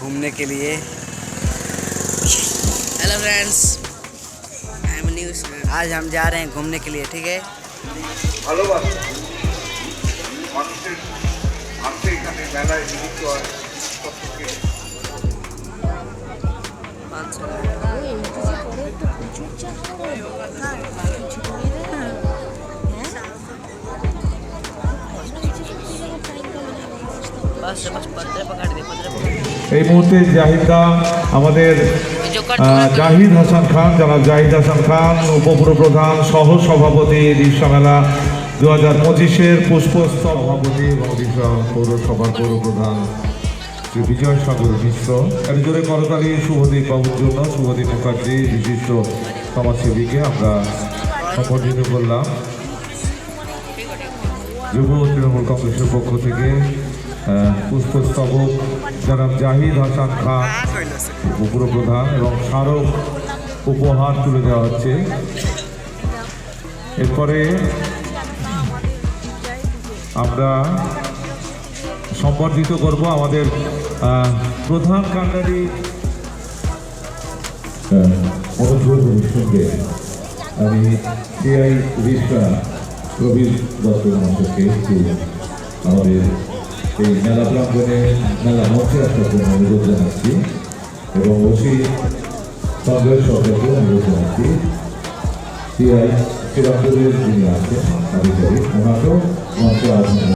घूमने के लिए। Hello friends, I am news. आज हम जा रहे हैं घूमने के लिए, ठीक है। এই মুহূর্তে জাহিদা আমাদের জাহিদ হাসান খান, জনাব জাহিদ হাসান খান উপপ্রধান সহ সভাপতি রিক্সা মেলা 2025-এর পুষ্পস্তর সভাপতি এবং রিক্সা পৌরসভার পৌরপ্রধান শ্রী বিজয় সাগর মিশ্র। এর জোরে করতালি শুভদীপ বাবুর জন্য। শুভদীপ মুখার্জি বিশিষ্ট সমাজসেবীকে আমরা সম্বর্ধিত করলাম। যুব তৃণমূল কংগ্রেসের পক্ষ থেকে পুষ্পস্তবক জনাব জাহিদ হাসান খান উপপ্রধান এবং স্মারক উপহার তুলে দেওয়া হচ্ছে। এরপরে আমরা সম্বর্ধিত করব আমাদের প্রধান কান্ডারি আমি সিআই রিক্সা প্রবীর দত্ত মহাশয়কে আমাদের এই মেলা প্রাঙ্গনে মেলা মঞ্চে আসার জন্য অনুরোধ জানাচ্ছি এবং ওসি সঞ্জয় সরকারকে অনুরোধ জানাচ্ছি। সিআই শ্রীরামপুরের যিনি আছেন আধিকারিক ওনাকেও মঞ্চে আসবেন।